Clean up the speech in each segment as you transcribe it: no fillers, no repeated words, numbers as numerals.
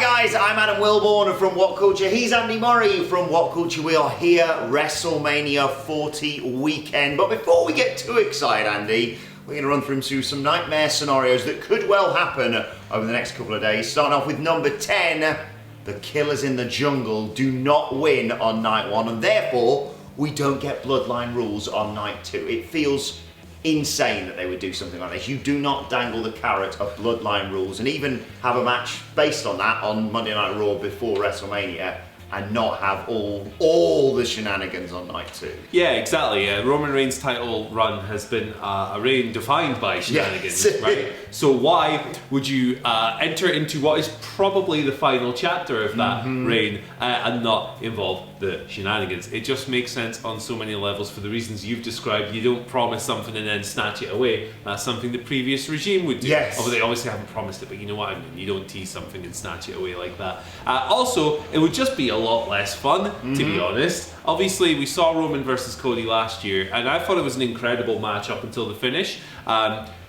guys, I'm Adam Wilborn from WhatCulture. He's Andy Murray from WhatCulture. We are here, WrestleMania 40 weekend. But before we get too excited, Andy, we're going to run through some nightmare scenarios that could well happen over the next couple of days. Starting off with number 10, the Killers in the Jungle do not win on night 1, and therefore we don't get Bloodline rules on night 2. It feels insane that they would do something like this. You do not dangle the carrot of Bloodline rules and even have a match based on that on Monday Night Raw before WrestleMania and not have all the shenanigans on night 2. Yeah, exactly. Roman Reigns' title run has been a reign defined by shenanigans, yes. Right? So why would you enter into what is probably the final chapter of that reign and not involve the shenanigans? It just makes sense on so many levels for the reasons you've described. You don't promise something and then snatch it away. That's something the previous regime would do. Yes. Although they obviously haven't promised it, but you know what I mean. You don't tease something and snatch it away like that. Also, it would just be a lot less fun, to be honest. Obviously, we saw Roman versus Cody last year, and I thought it was an incredible match up until the finish.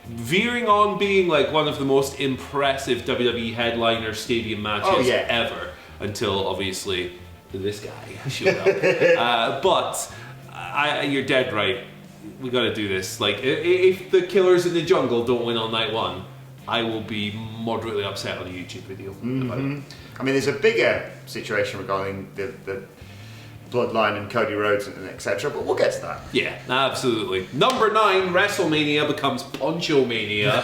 Veering on being like one of the most impressive WWE headliner stadium matches ever, until obviously this guy showed up. But you're dead right. We got to do this. Like, if the Killers in the Jungle don't win on night 1, I will be moderately upset on a YouTube video about it. I mean, there's a bigger situation regarding the Bloodline and Cody Rhodes and etc., but we'll get to that. Yeah, absolutely. Number 9, WrestleMania becomes Poncho Mania.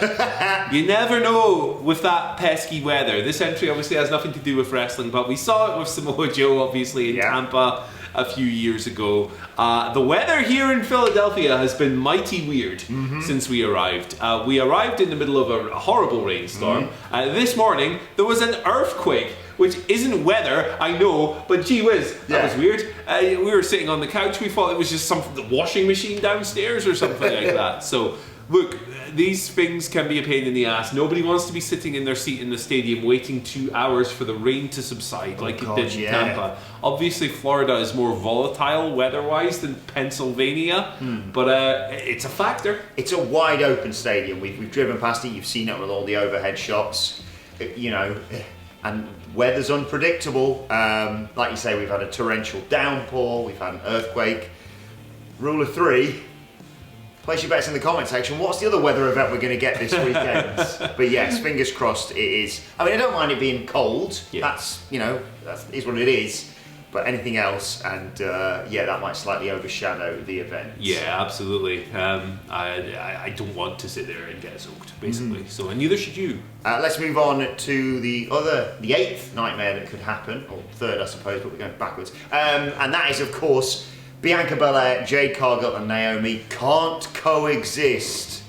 You never know with that pesky weather. This entry obviously has nothing to do with wrestling, but we saw it with Samoa Joe obviously in Tampa a few years ago. The weather here in Philadelphia has been mighty weird since we arrived. We arrived in the middle of a horrible rainstorm. This morning there was an earthquake, which isn't weather, I know, but gee whiz, that was weird. We were sitting on the couch, we thought it was just the washing machine downstairs or something like that. So look, these things can be a pain in the ass. Nobody wants to be sitting in their seat in the stadium waiting 2 hours for the rain to subside like it did in Tampa. Obviously, Florida is more volatile weather-wise than Pennsylvania, but it's a factor. It's a wide open stadium. We've driven past it. You've seen it with all the overhead shots. You know, and weather's unpredictable. Like you say, we've had a torrential downpour. We've had an earthquake. Rule of 3. Place your bets in the comment section. What's the other weather event we're going to get this weekend? But yes, fingers crossed it is. I mean, I don't mind it being cold. That's, you know, that is what it is. But anything else, and that might slightly overshadow the event. Yeah, absolutely. I don't want to sit there and get soaked, basically. So, and neither should you. Let's move on to the 8th nightmare that could happen, or 3rd, I suppose, but we're going backwards. And that is, of course, Bianca Belair, Jade Cargill and Naomi can't coexist.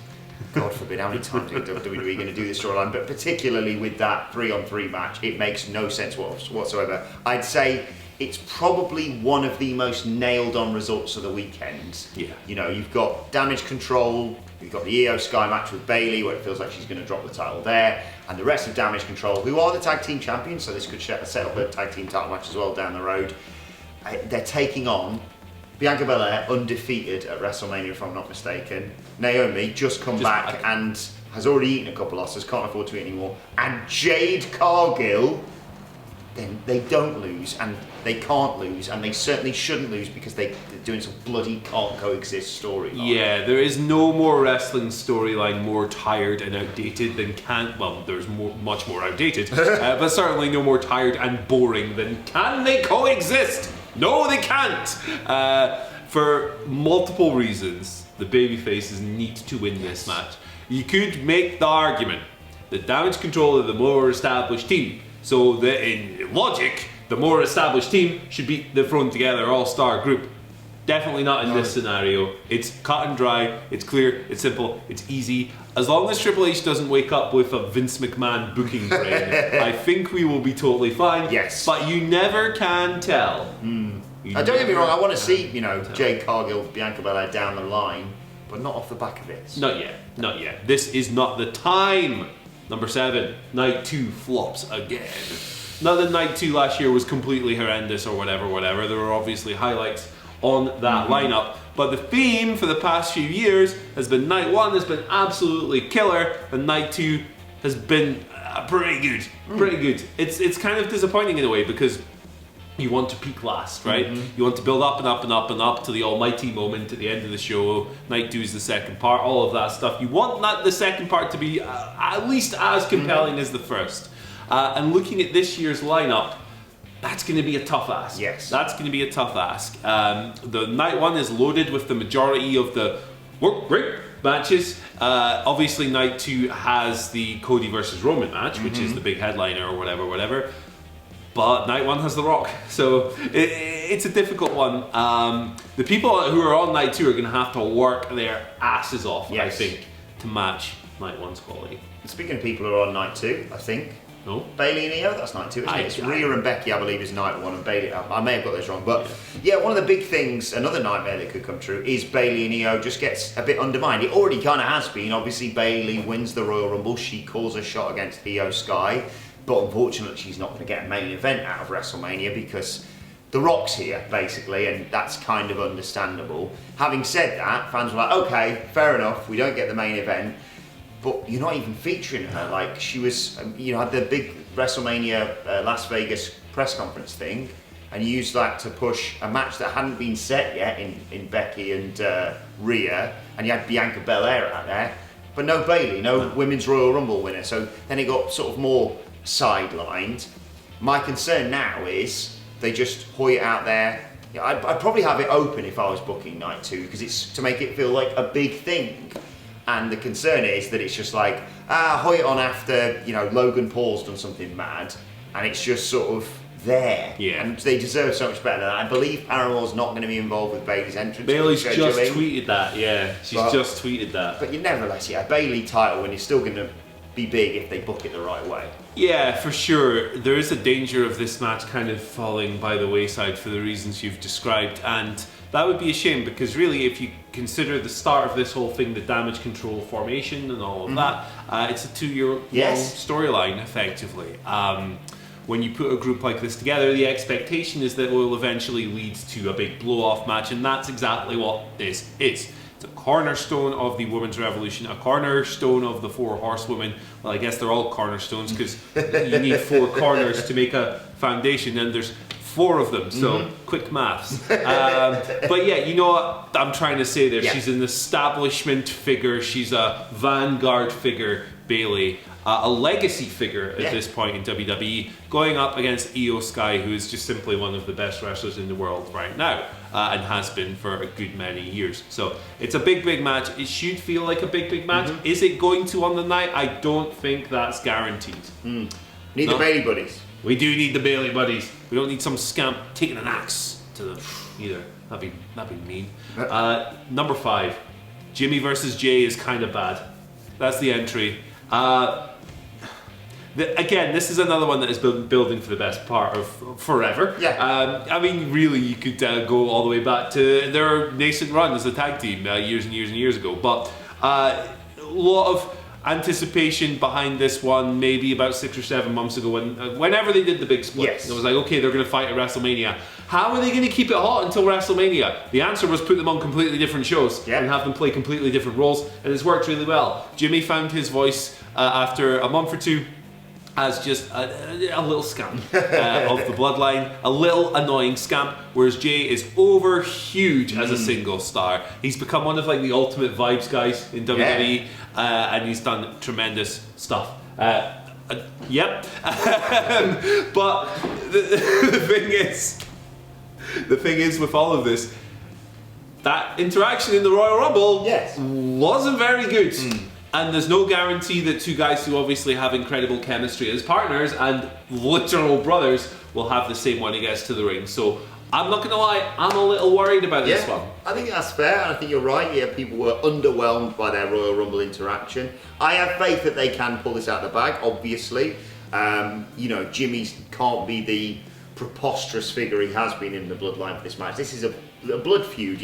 God forbid, how many times is WWE going to do this storyline? But particularly with that 3-on-3 match, it makes no sense whatsoever. I'd say it's probably one of the most nailed-on results of the weekend. Yeah. You know, you've got Damage Control, you've got the Io Sky match with Bayley, where it feels like she's going to drop the title there, and the rest of Damage Control, who are the tag team champions, so this could set up a tag team title match as well down the road. They're taking on Bianca Belair, undefeated at WrestleMania, if I'm not mistaken. Naomi, just come back and has already eaten a couple losses, can't afford to eat anymore. And Jade Cargill, then they don't lose, and they can't lose, and they certainly shouldn't lose because they're doing some bloody can't coexist storyline. Yeah, there is no more wrestling storyline more tired and outdated than there's much more outdated, but certainly no more tired and boring than can they coexist? No, they can't! For multiple reasons, the babyfaces need to win this match. You could make the argument that Damage Control are the more established team, so that in logic, the more established team should beat the thrown together all-star group. Definitely not in this scenario. It's cut and dry, it's clear, it's simple, it's easy. As long as Triple H doesn't wake up with a Vince McMahon booking brain, I think we will be totally fine. Yes. But you never can tell. Don't get me wrong, I want to see, Jade Cargill, Bianca Belair down the line, but not off the back of it. Not yet, not yet. This is not the time. Number 7, night 2 flops again. Not that night 2 last year was completely horrendous or whatever. There were obviously highlights on that lineup, but the theme for the past few years has been night 1 has been absolutely killer, and night 2 has been Pretty good. Pretty good. It's kind of disappointing in a way because you want to peak last, right? You want to build up and up and up and up to the almighty moment at the end of the show. Night 2 is the second part, all of that stuff. You want the second part to be at least as compelling as the first. And looking at this year's lineup, that's going to be a tough ask. Yes. That's going to be a tough ask. The night 1 is loaded with the majority of the work rate matches. Obviously, night 2 has the Cody versus Roman match, which is the big headliner or whatever. But night 1 has The Rock, so it's a difficult one. The people who are on night 2 are going to have to work their asses off, I think, to match night 1's quality. Speaking of people who are on night 2, I think. No? Bailey and Io, that's night 2, isn't it? It's Rhea and Becky, I believe, is night 1, and Bailey, I may have got this wrong, but yeah, one of the big things, another nightmare that could come true, is Bailey and Io just gets a bit undermined. It already kind of has been. Obviously, Bailey wins the Royal Rumble, she calls a shot against Io Sky, but unfortunately, she's not going to get a main event out of WrestleMania because The Rock's here, basically, and that's kind of understandable. Having said that, fans were like, okay, fair enough, we don't get the main event, but you're not even featuring her. Like, she was, had the big WrestleMania Las Vegas press conference thing, and you used that to push a match that hadn't been set yet in Becky and Rhea, and you had Bianca Belair out there, but no Bailey, no Women's Royal Rumble winner. So then it got sort of more sidelined. My concern now is they just hoy it out there. I'd probably have it open if I was booking night 2 because it's to make it feel like a big thing. And the concern is that it's just like, hoy it on after, Logan Paul's done something mad, and it's just sort of there. Yeah. And they deserve so much better than that. I believe Paramore's not going to be involved with Bailey's entrance. Bailey's just tweeted that, yeah. She's just tweeted that. But nevertheless, a Bailey title, and it's still going to be big if they book it the right way. Yeah, for sure. There is a danger of this match kind of falling by the wayside for the reasons you've described, and that would be a shame because really, if you consider the start of this whole thing, the damage control formation and all of that, it's a 2-year long storyline, effectively. When you put a group like this together, the expectation is that it will eventually lead to a big blow-off match, and that's exactly what this is. It's a cornerstone of the Women's Revolution, a cornerstone of the 4 Horsewomen. Well, I guess they're all cornerstones because you need 4 corners to make a foundation, and there's 4 of them, so quick maths. But yeah, you know what I'm trying to say there. Yeah. She's an establishment figure. She's a vanguard figure, Bailey. A legacy figure at this point in WWE, going up against Io Sky, who is just simply one of the best wrestlers in the world right now, and has been for a good many years. So it's a big match. It should feel like a big match. Is it going to on the night? I don't think that's guaranteed. Need the Bailey buddies. We do need the Bailey buddies. We don't need some scamp taking an axe to them either. That'd be mean. Number 5, Jimmy versus Jey is kind of bad. That's the entry. Again, this is another one that has been building for the best part of forever. Yeah. I mean, really, you could go all the way back to their nascent run as a tag team years and years ago. But a lot of anticipation behind this one, maybe about 6 or 7 months ago, whenever they did the big split. Yes. It was like, okay, they're going to fight at WrestleMania. How are they going to keep it hot until WrestleMania? The answer was put them on completely different shows and have them play completely different roles, and it's worked really well. Jimmy found his voice after a month or 2 as just a little scamp of the bloodline, a little annoying scamp, whereas Jey is over huge as a single star. He's become one of the ultimate vibes guys in WWE, and he's done tremendous stuff. Yep. But the thing is with all of this, that interaction in the Royal Rumble wasn't very good. And there's no guarantee that 2 guys who obviously have incredible chemistry as partners and literal brothers will have the same when he gets to the ring. So I'm not going to lie, I'm a little worried about this one. I think that's fair, and I think you're right. Yeah, people were underwhelmed by their Royal Rumble interaction. I have faith that they can pull this out of the bag, obviously. Jimmy can't be the preposterous figure he has been in the bloodline for this match. This is a blood feud.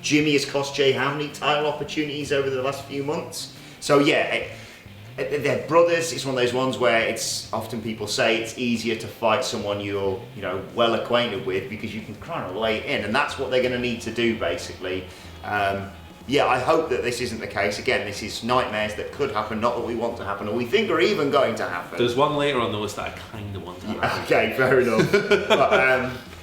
Jimmy has cost Jey how many title opportunities over the last few months? So they're brothers. It's one of those ones where it's often people say it's easier to fight someone you're well acquainted with because you can kind of lay it in, and that's what they're going to need to do basically. yeah, I hope that this isn't the case. Again, this is nightmares that could happen, not that we want to happen, or we think are even going to happen. There's one later on the list that I kind of want to happen. Okay, fair enough.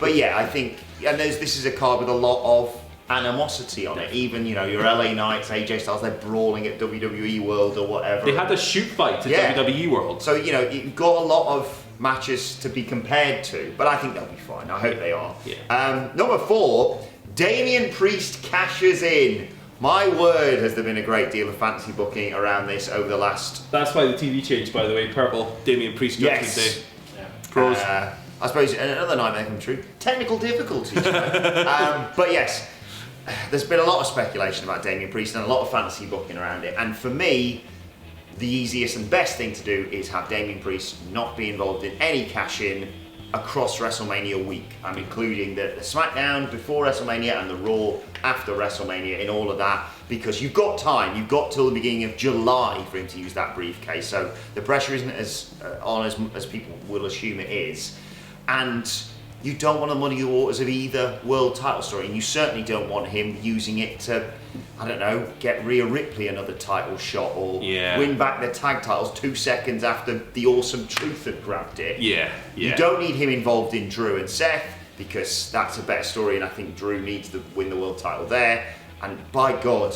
but yeah, I think, and this is a card with a lot of animosity on it. Even, you know, your LA Knights, AJ Styles, they're brawling at WWE World or whatever. They had a shoot fight to WWE World. So, you know, you've got a lot of matches to be compared to, but I think they'll be fine. I hope they are. Yeah. Number 4, Damian Priest cashes in. My word, has there been a great deal of fantasy booking around this over the last... That's why the TV changed, by the way. Purple, Damian Priest Judgment Day. Yeah. Pros. I suppose another nightmare come true. Technical difficulties, you know? But yes, there's been a lot of speculation about Damian Priest and a lot of fantasy booking around it. And for me, the easiest and best thing to do is have Damian Priest not be involved in any cash-in across WrestleMania week. I'm including the SmackDown before WrestleMania and the Raw after WrestleMania in all of that, because you've got time. You've got till the beginning of July for him to use that briefcase. So the pressure isn't as on as people will assume it is. And you don't want to muddy the waters of either world title story, and you certainly don't want him using it to, I don't know, get Rhea Ripley another title shot or win back the tag titles 2 seconds after the Awesome Truth had grabbed it. Yeah. You don't need him involved in Drew and Seth, because that's a better story, and I think Drew needs to win the world title there. And by God,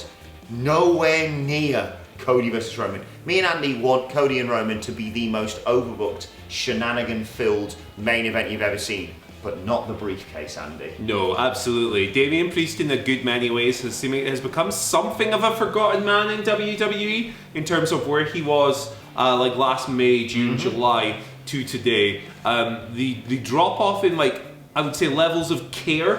nowhere near Cody versus Roman. Me and Andy want Cody and Roman to be the most overbooked, shenanigan-filled main event you've ever seen. But not the briefcase, Andy. No, absolutely. Damian Priest, in a good many ways, has become something of a forgotten man in WWE in terms of where he was like last May, June, July to today. The drop off in, like, I would say, levels of care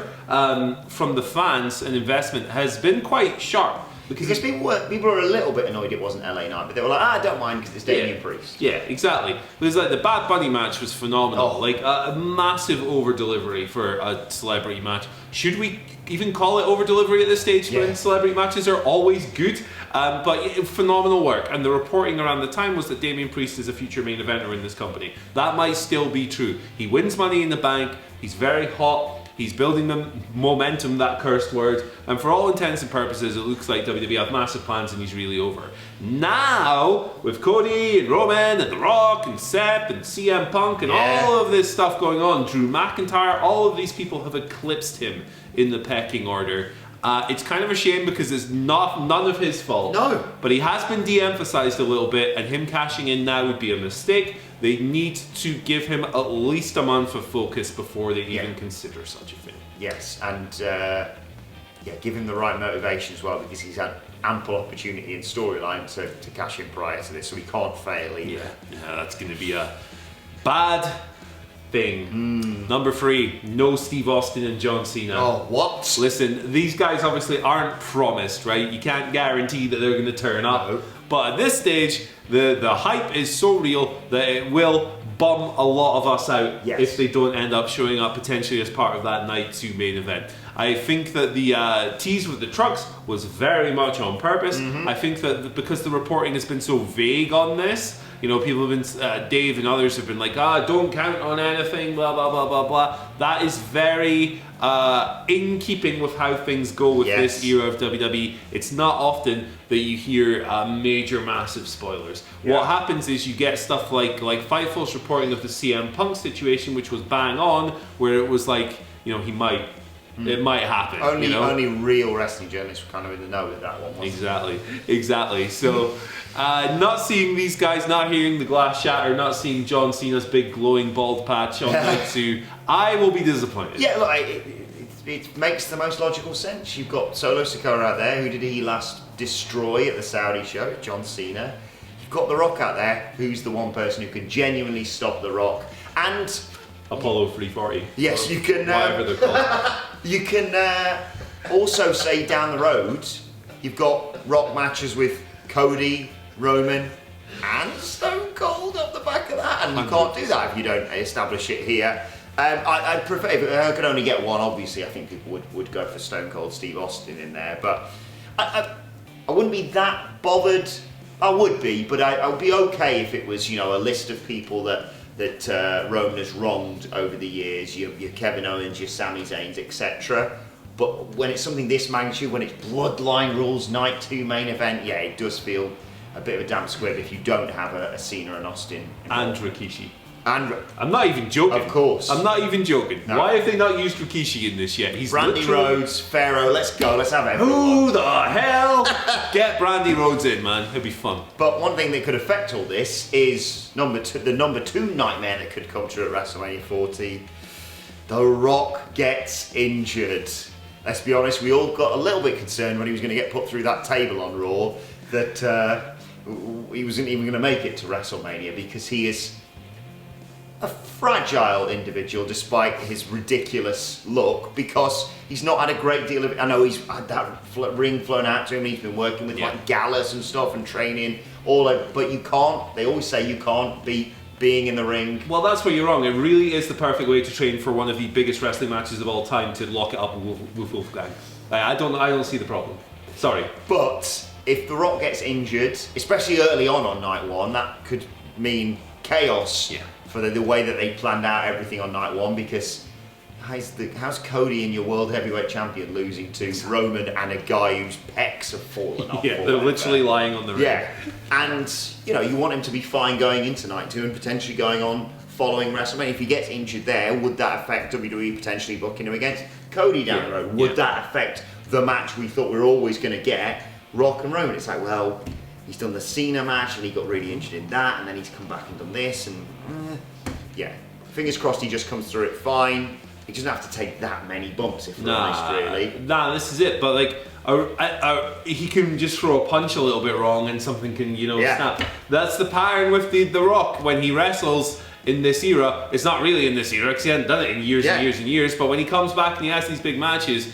from the fans and investment has been quite sharp. Because people were a little bit annoyed it wasn't LA Knight, but they were like, I don't mind because it's Damian Priest. Yeah, exactly. Because like the Bad Bunny match was phenomenal. Like a massive over delivery for a celebrity match. Should we even call it over delivery at this stage when celebrity matches are always good? But phenomenal work. And the reporting around the time was that Damian Priest is a future main eventer in this company. That might still be true. He wins Money in the Bank. He's very hot. He's building the momentum, that cursed word, and for all intents and purposes, it looks like WWE have massive plans and he's really over. Now, with Cody and Roman and The Rock and Seth and CM Punk and all of this stuff going on, Drew McIntyre, all of these people have eclipsed him in the pecking order. It's kind of a shame because it's none of his fault. No. But he has been de-emphasized a little bit, and him cashing in now would be a mistake. They need to give him at least a month of focus before they even consider such a thing. Yes, and give him the right motivation as well, because he's had ample opportunity in storyline to cash in prior to this, so he can't fail either. Yeah, that's going to be a bad thing. Number 3, no Steve Austin and John Cena. Oh, what? Listen, these guys obviously aren't promised, right? You can't guarantee that they're going to turn up. No. But at this stage, the hype is so real that it will bum a lot of us out if they don't end up showing up potentially as part of that Night 2 main event. I think that the tease with the trucks was very much on purpose. I think that because the reporting has been so vague on this, you know, people have been, Dave and others have been like, don't count on anything, blah, blah, blah, blah, blah. That is very in keeping with how things go with this era of WWE. It's not often that you hear major, massive spoilers. What happens is you get stuff like Fightful's reporting of the CM Punk situation, which was bang on, where it was like, you know, it might happen. Only real wrestling journalists were kind of in the know with that one. Exactly. So, not seeing these guys, not hearing the glass shatter, not seeing John Cena's big glowing bald patch on Night 2, I will be disappointed. Yeah, look, it makes the most logical sense. You've got Solo Sikoa out there. Who did he last destroy at the Saudi show? John Cena. You've got The Rock out there, who's the one person who can genuinely stop The Rock. And Apollo 340. Yes, you can. Whatever they're called. You can also say down the road, you've got Rock matches with Cody, Roman, and Stone Cold up the back of that, and you can't do that if you don't establish it here. I'd prefer, if I could only get one, obviously I think people would go for Stone Cold Steve Austin in there, but I wouldn't be that bothered. I would be, but I would be okay if it was, you know, a list of people that Roman has wronged over the years, your Kevin Owens, your Sami Zayns, etc. But when it's something this magnitude, when it's Bloodline Rules Night 2 main event, yeah, it does feel a bit of a damp squib if you don't have a Cena and Austin involved. And Rikishi. And I'm not even joking. of course. I'm not even joking. No. Why have they not used Rikishi in this yet? He's Brandy literally... Rhodes, Pharaoh, let's go, let's have everyone. Who the hell? Get Brandy Rhodes in, man. It'll be fun. But one thing that could affect all this is the number two nightmare that could come true at WrestleMania 40. The Rock gets injured. Let's be honest, we all got a little bit concerned when he was going to get put through that table on Raw that he wasn't even going to make it to WrestleMania because he is a fragile individual despite his ridiculous look, because he's not had a great deal of... I know he's had that ring flown out to him, he's been working with like Gallus and stuff and training, but you can't, they always say you can't beat being in the ring. Well, that's where you're wrong. It really is the perfect way to train for one of the biggest wrestling matches of all time, to lock it up with Wolfgang. I don't see the problem. Sorry. But if The Rock gets injured, especially early on night one, that could mean chaos for the way that they planned out everything on night one, because how's Cody in your World Heavyweight Champion losing to Roman and a guy whose pecs have fallen off? Yeah, they're literally lying on the ring. Yeah, and you want him to be fine going into night two and potentially going on following WrestleMania. If he gets injured there, would that affect WWE potentially booking him against Cody down the road? Would that affect the match we thought we were always going to get, Rock and Roman? It's like, well, he's done the Cena match and he got really injured in that, and then he's come back and done this, and fingers crossed he just comes through it fine. He doesn't have to take that many bumps, if we're honest, really. Nah, this is it. But like, he can just throw a punch a little bit wrong and something can, snap. That's the pattern with the Rock when he wrestles in this era. It's not really in this era because he hasn't done it in years and years and years. But when he comes back and he has these big matches,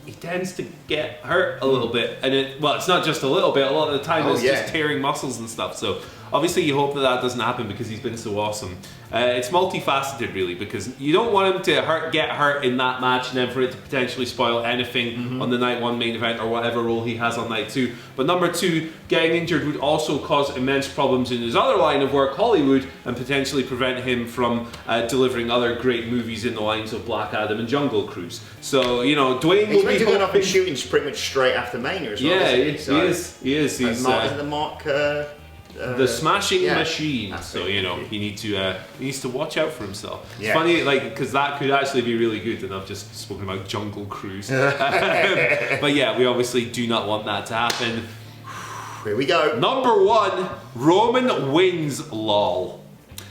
he tends to get hurt a little bit. And it's not just a little bit. A lot of the time it's just tearing muscles and stuff. So obviously you hope that doesn't happen because he's been so awesome. It's multifaceted really, because you don't want him to get hurt in that match and then for it to potentially spoil anything on the night one main event or whatever role he has on night two. But number two, getting injured would also cause immense problems in his other line of work, Hollywood, and potentially prevent him from delivering other great movies in the lines of Black Adam and Jungle Cruise. So, Dwayne He's meant to be going up and shooting pretty much straight after Mania as well. Yeah, he is. He's the Mark... the Smashing Machine. So he needs to watch out for himself. It's funny, because that could actually be really good, and I've just spoken about Jungle Cruise. But yeah, we obviously do not want that to happen. Here we go. Number one, Roman wins. Lol.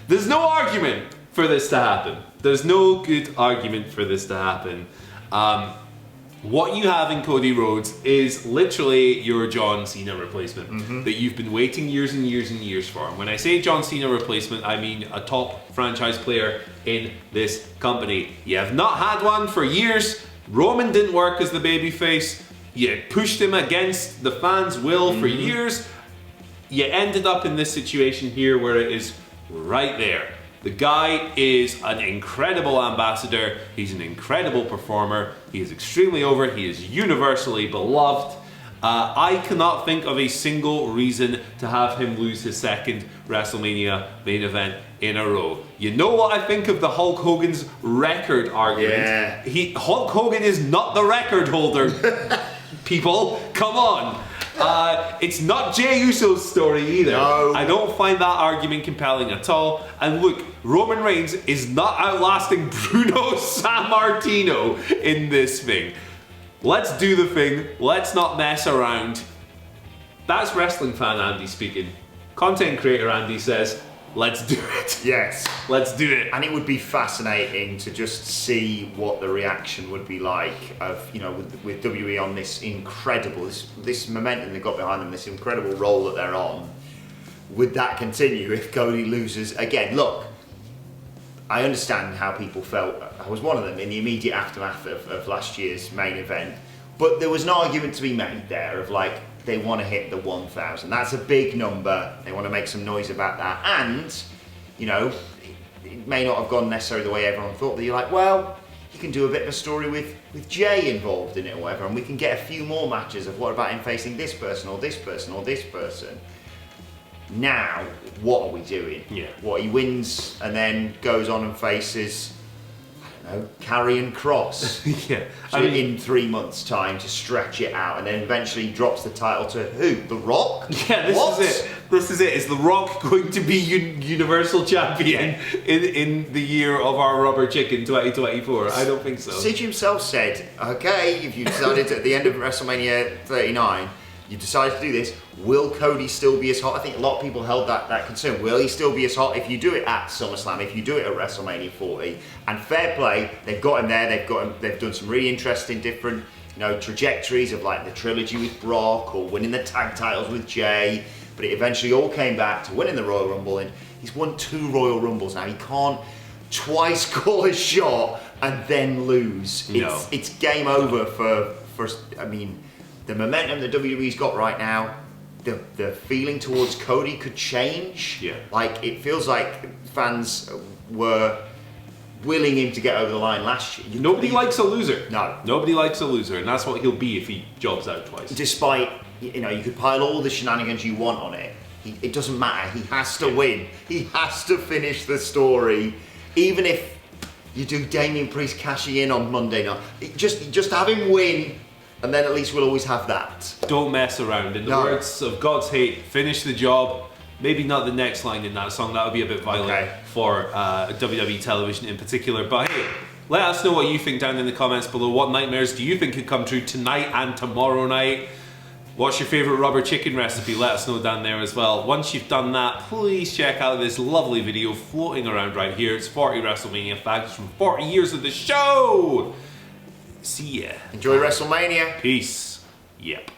There's no argument for this to happen. There's no good argument for this to happen. What you have in Cody Rhodes is literally your John Cena replacement that you've been waiting years and years and years for. And when I say John Cena replacement, I mean a top franchise player in this company. You have not had one for years. Roman didn't work as the babyface. You pushed him against the fans' will for years. You ended up in this situation here where it is right there. The guy is an incredible ambassador. He's an incredible performer. He is extremely over. He is universally beloved. I cannot think of a single reason to have him lose his second WrestleMania main event in a row. You know what I think of the Hulk Hogan's record argument? Yeah. Hulk Hogan is not the record holder. People, come on. It's not Jey Uso's story either. No. I don't find that argument compelling at all. And look, Roman Reigns is not outlasting Bruno Sammartino in this thing. Let's do the thing. Let's not mess around. That's wrestling fan Andy speaking. Content creator Andy says, let's do it. Yes. Let's do it. And it would be fascinating to just see what the reaction would be like of, with WWE on this incredible, this momentum they got behind them, this incredible role that they're on. Would that continue if Cody loses again? Look, I understand how people felt. I was one of them in the immediate aftermath of last year's main event. But there was an argument to be made there of they want to hit the 1,000. That's a big number. They want to make some noise about that. And, it may not have gone necessarily the way everyone thought. But you're like, well, you can do a bit of a story with Jey involved in it or whatever. And we can get a few more matches of what about him facing this person or this person or this person. Now, what are we doing? Yeah. What, he wins and then goes on and faces, Karrion Kross. Yeah. In 3 months' time to stretch it out, and then eventually drops the title to who? The Rock? Yeah, this is it. This is it. Is The Rock going to be Universal Champion in the year of our rubber chicken 2024? I don't think so. Sid himself said, okay, if you decided at the end of WrestleMania 39, you decided to do this, will Cody still be as hot? I think a lot of people held that concern. Will he still be as hot if you do it at SummerSlam, if you do it at WrestleMania 40? And fair play, they've got him there. They've done some really interesting different trajectories of like the trilogy with Brock or winning the tag titles with Jey. But it eventually all came back to winning the Royal Rumble, and he's won 2 Royal Rumbles now. He can't twice call a shot and then lose. It's game over for I mean, the momentum the WWE's got right now, the feeling towards Cody could change. Yeah. Like, it feels like fans were willing him to get over the line last year. Nobody likes a loser. No. Nobody likes a loser, and that's what he'll be if he jobs out twice. Despite, you could pile all the shenanigans you want on it. It doesn't matter. He has to win. He has to finish the story. Even if you do Damian Priest cashing in on Monday night, just have him win, and then at least we'll always have that. Don't mess around. In the words of God's Hate, finish the job. Maybe not the next line in that song. That would be a bit violent for WWE television in particular. But hey, let us know what you think down in the comments below. What nightmares do you think could come true tonight and tomorrow night? What's your favourite rubber chicken recipe? Let us know down there as well. Once you've done that, please check out this lovely video floating around right here. It's 40 WrestleMania facts from 40 years of the show. See ya. Enjoy WrestleMania. Peace. Yep.